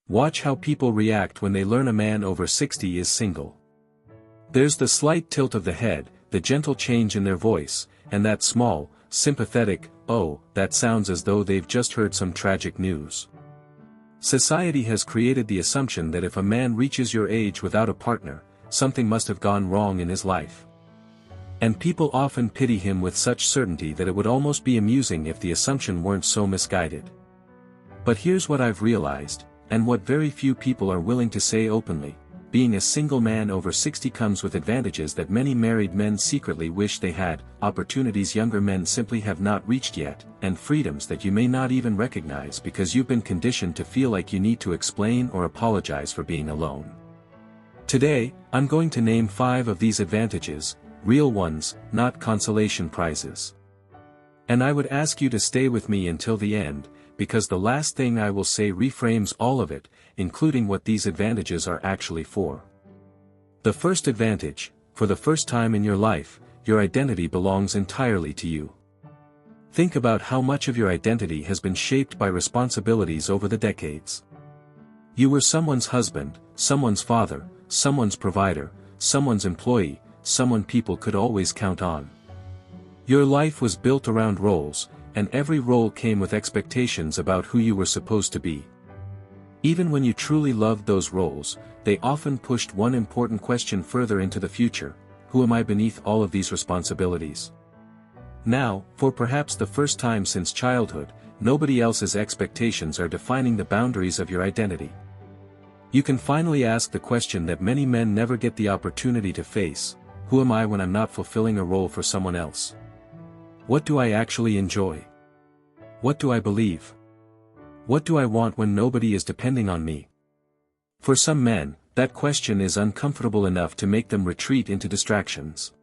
Watch how people react when they learn a man over 60 is single. There's the slight tilt of the head, the gentle change in their voice, and that small, sympathetic, "oh," that sounds as though they've just heard some tragic news. Society has created the assumption that if a man reaches your age without a partner, something must have gone wrong in his life. And people often pity him with such certainty that it would almost be amusing if the assumption weren't so misguided. But here's what I've realized, and what very few people are willing to say openly: being a single man over 60 comes with advantages that many married men secretly wish they had, opportunities younger men simply have not reached yet, and freedoms that you may not even recognize because you've been conditioned to feel like you need to explain or apologize for being alone. Today, I'm going to name 5 of these advantages, real ones, not consolation prizes. And I would ask you to stay with me until the end, because the last thing I will say reframes all of it, including what these advantages are actually for. The first advantage: for the first time in your life, your identity belongs entirely to you. Think about how much of your identity has been shaped by responsibilities over the decades. You were someone's husband, someone's father, someone's provider, someone's employee, someone people could always count on. Your life was built around roles, and every role came with expectations about who you were supposed to be. Even when you truly loved those roles, they often pushed one important question further into the future: who am I beneath all of these responsibilities? Now, for perhaps the first time since childhood, nobody else's expectations are defining the boundaries of your identity. You can finally ask the question that many men never get the opportunity to face: who am I when I'm not fulfilling a role for someone else? What do I actually enjoy? What do I believe? What do I want when nobody is depending on me? For some men, that question is uncomfortable enough to make them retreat into distractions.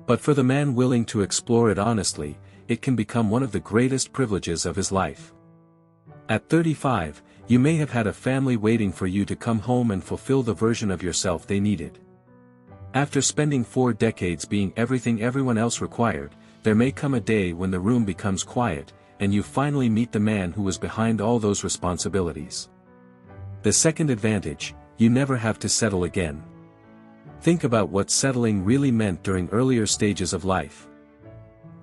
But for the man willing to explore it honestly, it can become one of the greatest privileges of his life. At 35, you may have had a family waiting for you to come home and fulfill the version of yourself they needed. After spending 4 decades being everything everyone else required, there may come a day when the room becomes quiet, and you finally meet the man who was behind all those responsibilities. The second advantage: you never have to settle again. Think about what settling really meant during earlier stages of life.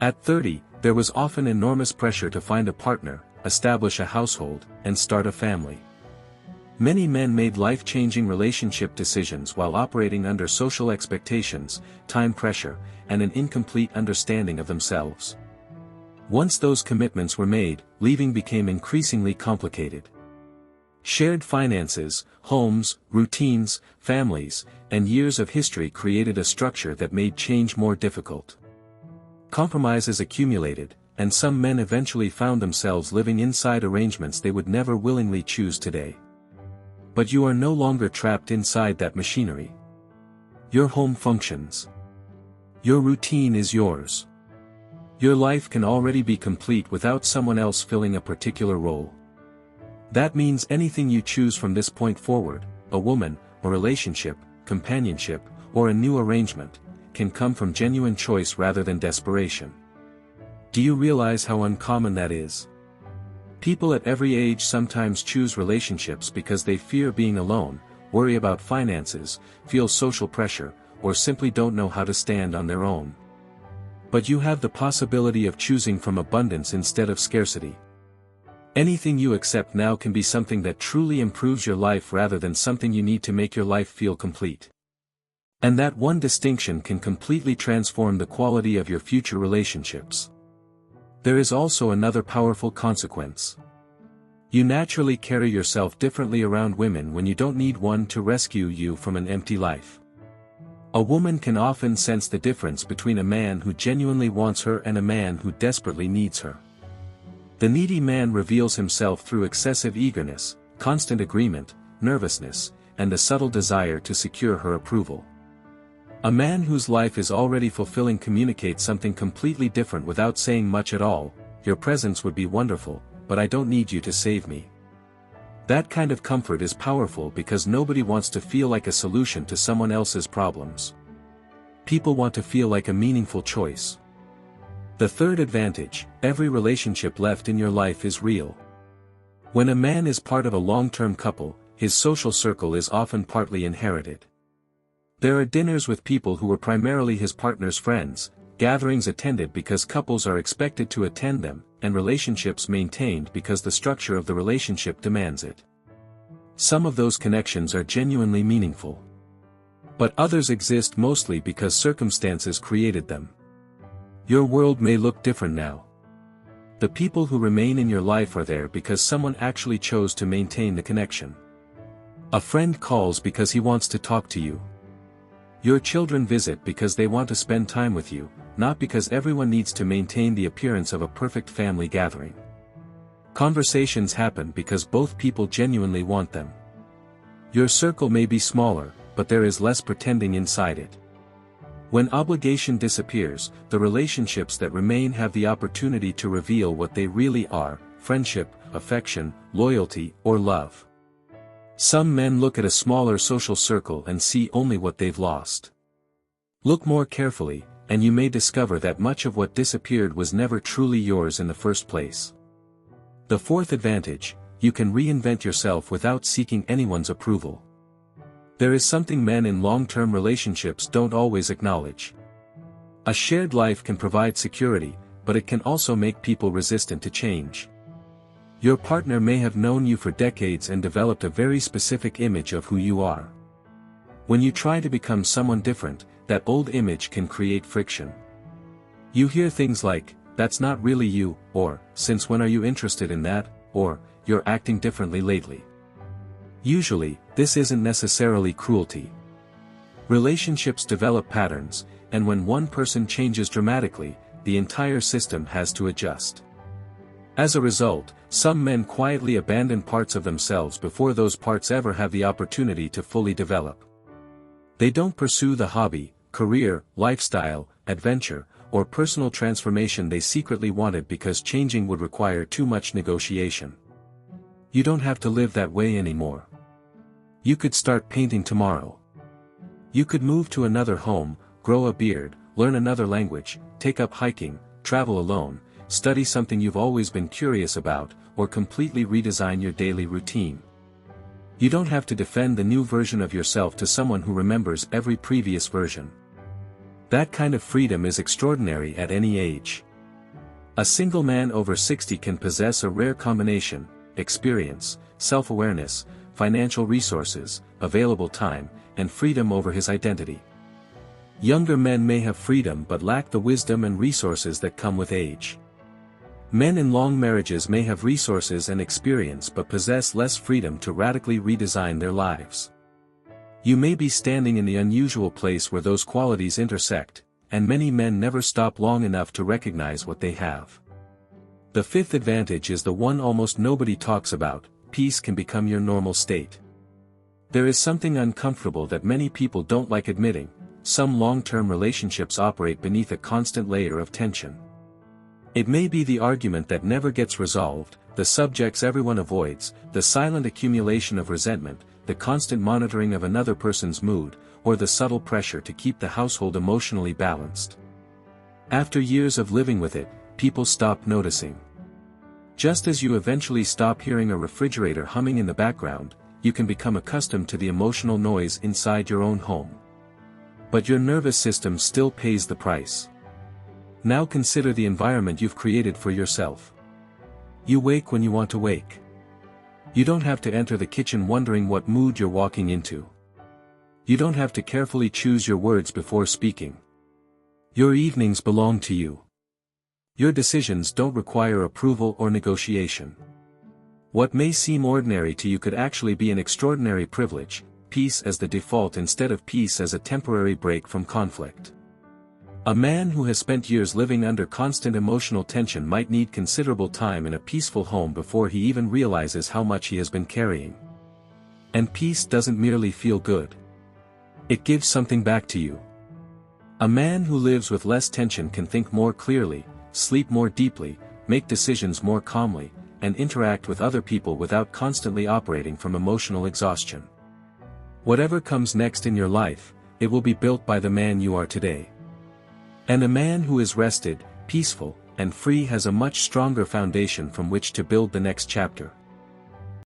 At 30, there was often enormous pressure to find a partner, establish a household, and start a family. Many men made life-changing relationship decisions while operating under social expectations, time pressure, and an incomplete understanding of themselves. Once those commitments were made, leaving became increasingly complicated. Shared finances, homes, routines, families, and years of history created a structure that made change more difficult. Compromises accumulated, and some men eventually found themselves living inside arrangements they would never willingly choose today. But you are no longer trapped inside that machinery. Your home functions. Your routine is yours. Your life can already be complete without someone else filling a particular role. That means anything you choose from this point forward, a woman, a relationship, companionship, or a new arrangement, can come from genuine choice rather than desperation. Do you realize how uncommon that is? People at every age sometimes choose relationships because they fear being alone, worry about finances, feel social pressure, or simply don't know how to stand on their own. But you have the possibility of choosing from abundance instead of scarcity. Anything you accept now can be something that truly improves your life rather than something you need to make your life feel complete. And that one distinction can completely transform the quality of your future relationships. There is also another powerful consequence. You naturally carry yourself differently around women when you don't need one to rescue you from an empty life. A woman can often sense the difference between a man who genuinely wants her and a man who desperately needs her. The needy man reveals himself through excessive eagerness, constant agreement, nervousness, and the subtle desire to secure her approval. A man whose life is already fulfilling communicates something completely different without saying much at all: your presence would be wonderful, but I don't need you to save me. That kind of comfort is powerful because nobody wants to feel like a solution to someone else's problems. People want to feel like a meaningful choice. The third advantage: every relationship left in your life is real. When a man is part of a long-term couple, his social circle is often partly inherited. There are dinners with people who were primarily his partner's friends, gatherings attended because couples are expected to attend them, and relationships maintained because the structure of the relationship demands it. Some of those connections are genuinely meaningful. But others exist mostly because circumstances created them. Your world may look different now. The people who remain in your life are there because someone actually chose to maintain the connection. A friend calls because he wants to talk to you. Your children visit because they want to spend time with you, not because everyone needs to maintain the appearance of a perfect family gathering. Conversations happen because both people genuinely want them. Your circle may be smaller, but there is less pretending inside it. When obligation disappears, the relationships that remain have the opportunity to reveal what they really are: friendship, affection, loyalty, or love. Some men look at a smaller social circle and see only what they've lost. Look more carefully, and you may discover that much of what disappeared was never truly yours in the first place. The fourth advantage: you can reinvent yourself without seeking anyone's approval. There is something men in long-term relationships don't always acknowledge. A shared life can provide security, but it can also make people resistant to change. Your partner may have known you for decades and developed a very specific image of who you are. When you try to become someone different, that old image can create friction. You hear things like, "That's not really you," or, "Since when are you interested in that?" or, "You're acting differently lately." Usually, this isn't necessarily cruelty. Relationships develop patterns, and when one person changes dramatically, the entire system has to adjust. As a result, some men quietly abandon parts of themselves before those parts ever have the opportunity to fully develop. They don't pursue the hobby, career, lifestyle, adventure, or personal transformation they secretly wanted because changing would require too much negotiation. You don't have to live that way anymore. You could start painting tomorrow. You could move to another home, grow a beard, learn another language, take up hiking, travel alone, study something you've always been curious about, or completely redesign your daily routine. You don't have to defend the new version of yourself to someone who remembers every previous version. That kind of freedom is extraordinary at any age. A single man over 60 can possess a rare combination: experience, self-awareness, financial resources, available time, and freedom over his identity. Younger men may have freedom but lack the wisdom and resources that come with age. Men in long marriages may have resources and experience but possess less freedom to radically redesign their lives. You may be standing in the unusual place where those qualities intersect, and many men never stop long enough to recognize what they have. The fifth advantage is the one almost nobody talks about: peace can become your normal state. There is something uncomfortable that many people don't like admitting: some long-term relationships operate beneath a constant layer of tension. It may be the argument that never gets resolved, the subjects everyone avoids, the silent accumulation of resentment, the constant monitoring of another person's mood, or the subtle pressure to keep the household emotionally balanced. After years of living with it, people stop noticing. Just as you eventually stop hearing a refrigerator humming in the background, you can become accustomed to the emotional noise inside your own home. But your nervous system still pays the price. Now consider the environment you've created for yourself. You wake when you want to wake. You don't have to enter the kitchen wondering what mood you're walking into. You don't have to carefully choose your words before speaking. Your evenings belong to you. Your decisions don't require approval or negotiation. What may seem ordinary to you could actually be an extraordinary privilege: peace as the default instead of peace as a temporary break from conflict. A man who has spent years living under constant emotional tension might need considerable time in a peaceful home before he even realizes how much he has been carrying. And peace doesn't merely feel good. It gives something back to you. A man who lives with less tension can think more clearly, sleep more deeply, make decisions more calmly, and interact with other people without constantly operating from emotional exhaustion. Whatever comes next in your life, it will be built by the man you are today. And a man who is rested, peaceful, and free has a much stronger foundation from which to build the next chapter.